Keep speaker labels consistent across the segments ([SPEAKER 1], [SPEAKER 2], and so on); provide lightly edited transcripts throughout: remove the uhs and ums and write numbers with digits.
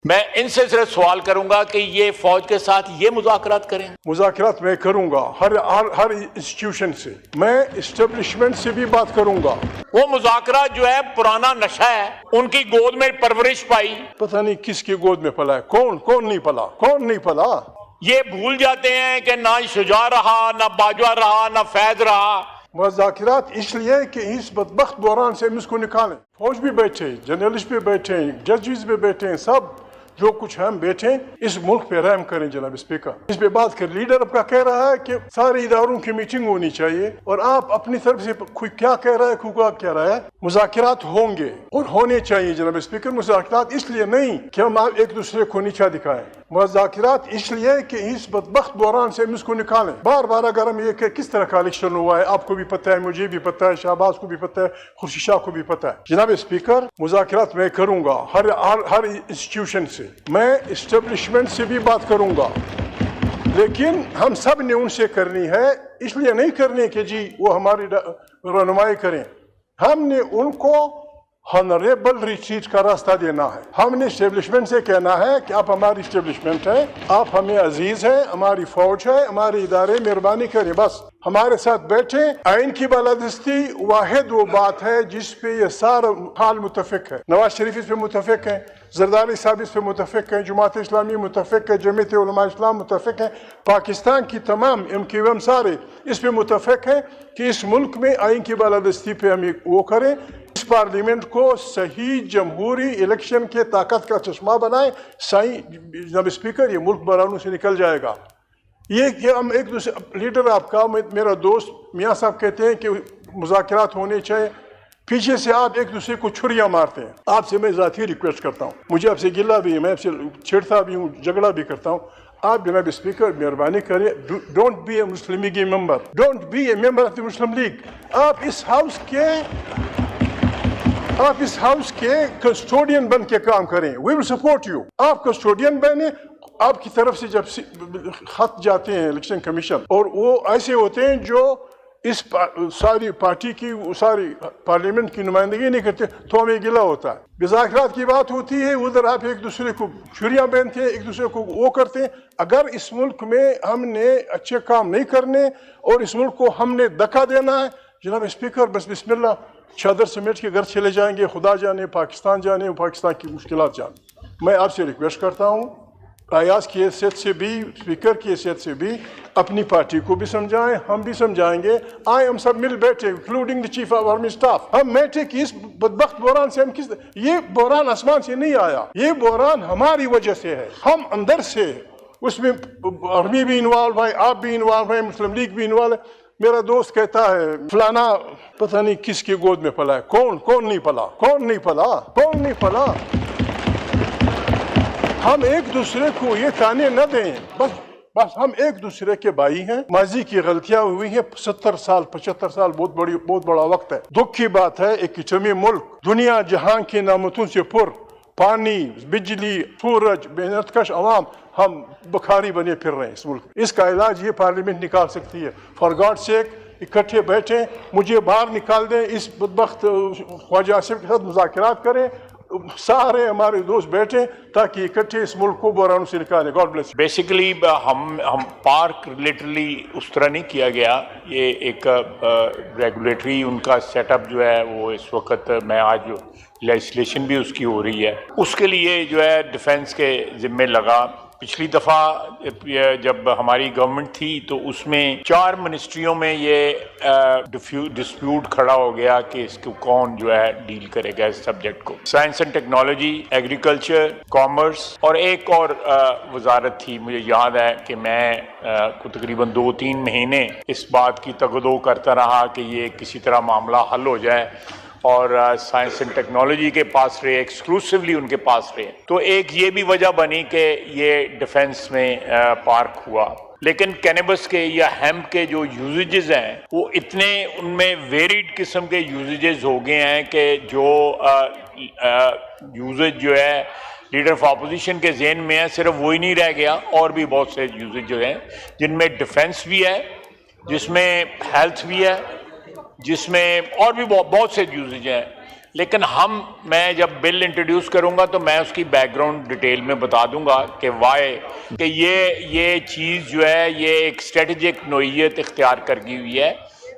[SPEAKER 1] میں ان سے صرف سوال کروں گا کہ یہ فوج کے ساتھ یہ مذاکرات کریں.
[SPEAKER 2] مذاکرات میں کروں گا ہر انسٹیٹیوشن سے، میں اسٹیبلشمنٹ سے بھی بات کروں گا.
[SPEAKER 1] وہ مذاکرات جو ہے پرانا نشہ ہے، ان کی گود میں پرورش پائی.
[SPEAKER 2] پتہ نہیں کس کی گود میں پلا ہے، کون نہیں پلا.
[SPEAKER 1] یہ بھول جاتے ہیں کہ نہ شجاع رہا، نہ باجوہ رہا، نہ فیض رہا.
[SPEAKER 2] مذاکرات اس لیے کہ اس بدبخت بحران سے ہم اس کو نکالیں. فوج بھی بیٹھے، جرنلسٹ بھی بیٹھے، ججز بھی بیٹھے، سب جو کچھ ہم بیٹھے اس ملک پہ رحم کریں. جناب اسپیکر، اس پہ بات کر. لیڈر اب کا کہہ رہا ہے کہ سارے اداروں کی میٹنگ ہونی چاہیے، اور آپ اپنی طرف سے کوئی کیا کہہ رہا ہے، کوئی کیا کہہ رہا ہے. مذاکرات ہوں گے اور ہونے چاہیے جناب اسپیکر. مذاکرات اس لیے نہیں کہ ہم ایک دوسرے کو نیچا دکھائیں، مذاکرات اس لیے کہ اس بدبخت بحران سے ہم اس کو نکالیں. بار بار اگر ہم یہ کہ کس طرح کا الیکشن ہوا ہے، آپ کو بھی پتہ ہے، مجھے بھی پتہ ہے، شہباز کو بھی پتہ ہے، خورشید شاہ کو بھی پتہ ہے. جناب اسپیکر، مذاکرات میں کروں گا ہر انسٹیٹیوشن سے، میں اسٹیبلشمنٹ سے بھی بات کروں گا، لیکن ہم سب نے ان سے کرنی ہے. اس لیے نہیں کرنی کہ جی وہ ہماری رہنمائی کریں، ہم نے ان کو ہانریبل ریٹریٹ کا راستہ دینا ہے. ہم نے اسٹیبلشمنٹ سے کہنا ہے کہ آپ ہماری اسٹیبلشمنٹ ہے، آپ ہمیں عزیز ہیں، ہماری فوج ہے، ہمارے ادارے، مہربانی کریں بس ہمارے ساتھ بیٹھیں. آئین کی بالادستی واحد وہ بات ہے جس پہ یہ سارا حال متفق ہے. نواز شریف اس پہ متفق ہیں، زرداری صاحب اس پہ متفق ہیں، جماعت اسلامی متفق ہے، جمعیت علماء اسلام متفق ہیں، پاکستان کی تمام MQM سارے اس پہ متفق ہیں کہ اس ملک میں آئین کی بالادستی پہ ہم وہ کریں. اس پارلیمنٹ کو صحیح جمہوری الیکشن کے طاقت کا چشمہ بنائیں. جناب اسپیکر، یہ ملک بحرانوں سے نکل جائے گا. یہ کہ ہم ایک دوسرے لیڈر آپ کا میرا دوست میاں صاحب کہتے ہیں کہ مذاکرات ہونے چاہیے، پیچھے سے آپ ایک دوسرے کو چھریاں مارتے ہیں. آپ سے میں ذاتی ریکویسٹ کرتا ہوں، مجھے آپ سے گلہ بھی ہے، میں آپ سے چھیڑتا بھی ہوں، جھگڑا بھی کرتا ہوں. آپ جناب اسپیکر مہربانی کریں، don't be a Muslim League member, don't be a member of the Muslim League. آپ اس ہاؤس کے کسٹوڈین بن کے کام کریں. We will support you. آپ کسٹوڈین بنے. آپ کی طرف سے جب خط جاتے ہیں الیکشن کمیشن، اور وہ ایسے ہوتے ہیں جو اس ساری پارٹی کی ساری پارلیمنٹ کی نمائندگی نہیں کرتے، تو ہمیں گلہ ہوتا ہے. مذاکرات کی بات ہوتی ہے، ادھر آپ ایک دوسرے کو چھریاں پہنتے ہیں، ایک دوسرے کو وہ کرتے ہیں. اگر اس ملک میں ہم نے اچھے کام نہیں کرنے اور اس ملک کو ہم نے دھکا دینا ہے، جناب اسپیکر بس بسم اللہ چادر سمیٹ کے گھر چلے جائیں گے. خدا جانے، پاکستان جانے، پاکستان کی مشکلات جانے. میں آپ سے ریکویسٹ کرتا ہوں، ایاز کی حیثیت سے بھی، اسپیکر کی حیثیت سے بھی اپنی پارٹی کو بھی سمجھائیں، ہم بھی سمجھائیں گے. ہم سب مل بیٹھے، including the chief of army staff, ہم بیٹھے کہ اس بدبخت بحران سے یہ بحران آسمان سے نہیں آیا، یہ بحران ہماری وجہ سے ہے. ہم اندر سے اس میں آرمی بھی انوالو ہے، آپ بھی انوالو ہیں، مسلم لیگ بھی انوالو ہے. میرا دوست کہتا ہے فلانا پتہ نہیں کس کی گود میں پلا ہے، کون نہیں پلا. ہم ایک دوسرے کو یہ تانے نہ دیں، بس ہم ایک دوسرے کے بھائی ہیں. ماضی کی غلطیاں ہوئی ہیں، 70 سال 75 سال بہت بڑا وقت ہے. دکھ کی بات ہے ایک اجتماعی ملک دنیا جہاں کے نعمتوں سے پر، پانی، بجلی، سورج، محنت کش عوام، ہم بخاری بنے پھر رہے ہیں اس ملک. اس کا علاج یہ پارلیمنٹ نکال سکتی ہے. فار گاڈ سیک اکٹھے بیٹھیں، مجھے باہر نکال دیں، اس بدبخت خواجہ آصف کے ساتھ مذاکرات کریں، سارے ہمارے دوست بیٹھیں تاکہ اکٹھے اس ملک کو بحرانوں سے نکالیں. God bless.
[SPEAKER 1] بیسیکلی ہم پارک لٹرلی اس طرح نہیں کیا گیا. یہ ایک ریگولیٹری ان کا سیٹ اپ جو ہے وہ اس وقت میں آج لیجسلیشن بھی اس کی ہو رہی ہے، اس کے لیے جو ہے ڈیفنس کے ذمے لگا. پچھلی دفعہ جب ہماری گورنمنٹ تھی تو اس میں 4 منسٹریوں میں یہ ڈسپیوٹ کھڑا ہو گیا کہ اس کو کون جو ہے ڈیل کرے گا اس سبجیکٹ کو. Science and technology, agriculture, commerce, اور ایک اور وزارت تھی مجھے یاد ہے کہ میں تقریباً 2-3 مہینے اس بات کی تگدو کرتا رہا کہ یہ کسی طرح معاملہ حل ہو جائے، اور سائنس اینڈ ٹیکنالوجی کے پاس رہے، ایکسکلوسیولی ان کے پاس رہے. تو ایک یہ بھی وجہ بنی کہ یہ ڈیفنس میں پارک ہوا. لیکن کینیبس کے یا ہیمپ کے جو یوزیجز ہیں وہ اتنے ان میں ویریڈ قسم کے یوزیجز ہو گئے ہیں کہ جو یوزیج جو ہے لیڈر آف اپوزیشن کے ذہن میں ہے صرف وہی نہیں رہ گیا، اور بھی بہت سے یوزیج جو ہیں جن میں ڈیفنس بھی ہے، جس میں ہیلتھ بھی ہے، جس میں اور بھی بہت سے یوزیج ہیں. لیکن میں جب بل انٹروڈیوس کروں گا تو میں اس کی بیک گراؤنڈ ڈیٹیل میں بتا دوں گا کہ وائی کہ یہ چیز جو ہے یہ ایک اسٹریٹجک نوعیت اختیار کر گئی ہوئی ہے.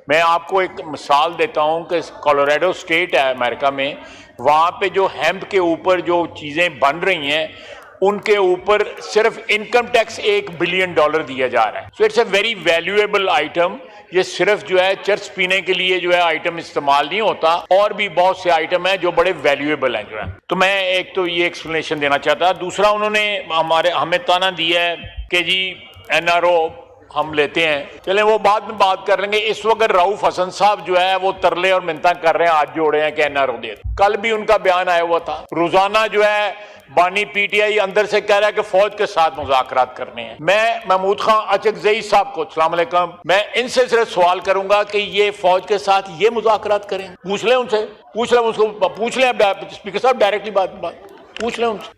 [SPEAKER 1] میں آپ کو ایک مثال دیتا ہوں کہ کولوراڈو اسٹیٹ ہے امریکہ میں, وہاں پہ جو ہیمپ کے اوپر جو چیزیں بن رہی ہیں ان کے اوپر صرف انکم ٹیکس $1 بلین دیا جا رہا ہے. So it's a very valuable item. یہ صرف جو ہے چرس پینے کے لیے جو ہے آئٹم استعمال نہیں ہوتا, اور بھی بہت سے آئٹم ہیں جو بڑے ویلیویبل ہیں جو ہے. تو میں ایک تو یہ ایکسپلینیشن دینا چاہتا. دوسرا انہوں نے ہمیں تانا دیا ہے کہ جی NRO ہم لیتے ہیں, چلیں وہ بعد میں بات کر لیں گے. اس وقت رؤوف حسن صاحب جو ہے وہ ترلے اور منتیں کر رہے ہیں, ہاتھ جوڑے ہیں کہ NRO دے. کل بھی ان کا بیان آیا ہوا تھا. روزانہ جو ہے بانی PTI اندر سے کہہ رہا ہے کہ فوج کے ساتھ مذاکرات کرنے ہیں. میں محمود خان اچکزئی صاحب کو, السلام علیکم, میں ان سے صرف سوال کروں گا کہ یہ فوج کے ساتھ یہ مذاکرات کریں. پوچھ لیں ان سے, پوچھ لیں اسپیکر صاحب ڈائریکٹلی بات پوچھ لیں ان سے.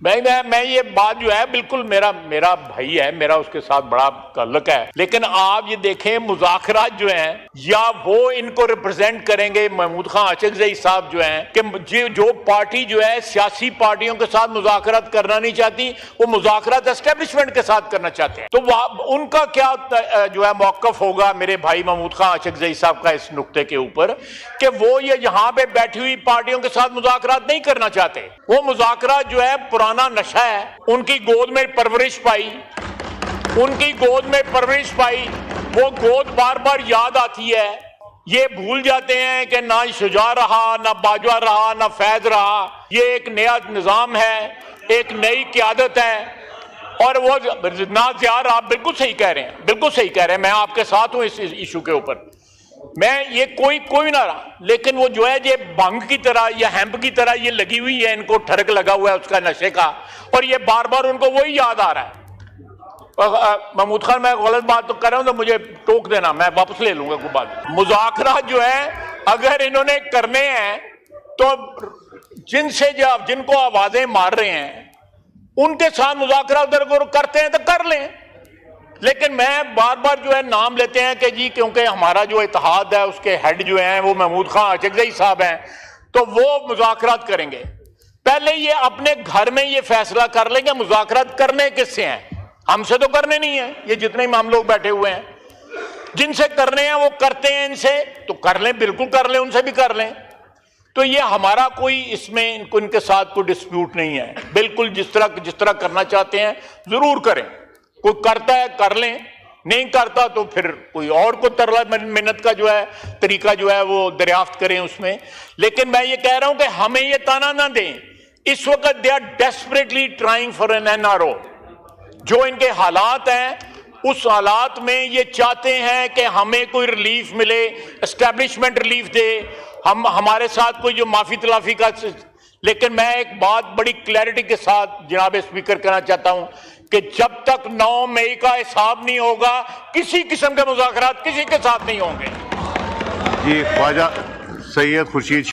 [SPEAKER 1] میں یہ بات جو ہے بالکل میرا بھائی ہے, میرا اس کے ساتھ بڑا تعلق ہے, لیکن آپ یہ دیکھیں مذاکرات جو ہیں یا وہ ان کو ریپرزینٹ کریں گے محمود خان اچکزئی صاحب جو ہیں کہ جو پارٹی جو ہے سیاسی پارٹیوں کے ساتھ مذاکرات کرنا نہیں چاہتی, وہ مذاکرات اسٹیبلشمنٹ کے ساتھ کرنا چاہتے ہیں. تو ان کا کیا جو ہے موقف ہوگا میرے بھائی محمود خان اچکزئی صاحب کا اس نقطے کے اوپر کہ وہ یہ یہاں پہ بیٹھی ہوئی پارٹیوں کے ساتھ مذاکرات نہیں کرنا چاہتے. وہ مذاکرات جو ہے پرانا نشہ ہے. ان کی گود میں پرورش پائی, وہ گود بار بار یاد آتی ہے. یہ بھول جاتے ہیں کہ نہ شجاع رہا, نہ باجوہ رہا, نہ فیض رہا. یہ ایک نیا نظام ہے, ایک نئی قیادت ہے, اور وہ نہ زیار. آپ بالکل صحیح کہہ رہے ہیں, میں آپ کے ساتھ ہوں اس ایشو کے اوپر. میں یہ کوئی نہ رہا, لیکن وہ جو ہے یہ بھنگ کی طرح یا ہیمپ کی طرح یہ لگی ہوئی ہے, ان کو ٹھڑک لگا ہوا ہے اس کا نشے کا, اور یہ بار بار ان کو وہی یاد آ رہا ہے. محمود خان میں غلط بات تو کر رہا ہوں تو مجھے ٹوک دینا, میں واپس لے لوں گا کوئی بات. مذاکرات جو ہے اگر انہوں نے کرنے ہیں تو جن کو آوازیں مار رہے ہیں ان کے ساتھ مذاکرات اگر کرتے ہیں تو کر لیں. لیکن میں بار بار جو ہے نام لیتے ہیں کہ جی کیونکہ ہمارا جو اتحاد ہے اس کے ہیڈ جو ہیں وہ محمود خان اچکزئی صاحب ہیں, تو وہ مذاکرات کریں گے. پہلے یہ اپنے گھر میں یہ فیصلہ کر لیں گے مذاکرات کرنے کس سے ہیں. ہم سے تو کرنے نہیں ہیں, یہ جتنے ہم لوگ بیٹھے ہوئے ہیں, جن سے کرنے ہیں وہ کرتے ہیں. ان سے تو کر لیں, بالکل کر لیں, ان سے بھی کر لیں. تو یہ ہمارا کوئی اس میں ان کے ساتھ کوئی ڈسپیوٹ نہیں ہے. بالکل جس طرح کرنا چاہتے ہیں ضرور کریں. کوئی کرتا ہے کر لیں, نہیں کرتا تو پھر کوئی اور کو ترلا منت کا جو ہے طریقہ جو ہے وہ دریافت کریں اس میں. لیکن میں یہ کہہ رہا ہوں کہ ہمیں یہ تانا نہ دیں. اس وقت they are desperately trying for an NRO. جو ان کے حالات ہیں اس حالات میں یہ چاہتے ہیں کہ ہمیں کوئی ریلیف ملے, اسٹیبلشمنٹ ریلیف دے, ہمارے ساتھ کوئی جو معافی تلافی کا. لیکن میں ایک بات بڑی کلیئرٹی کے ساتھ جناب اسپیکر کہنا چاہتا ہوں کہ جب تک 9 مئی کا حساب نہیں ہوگا کسی قسم کے مذاکرات کسی کے ساتھ نہیں ہوں گے.
[SPEAKER 3] جی خواجہ سید خورشید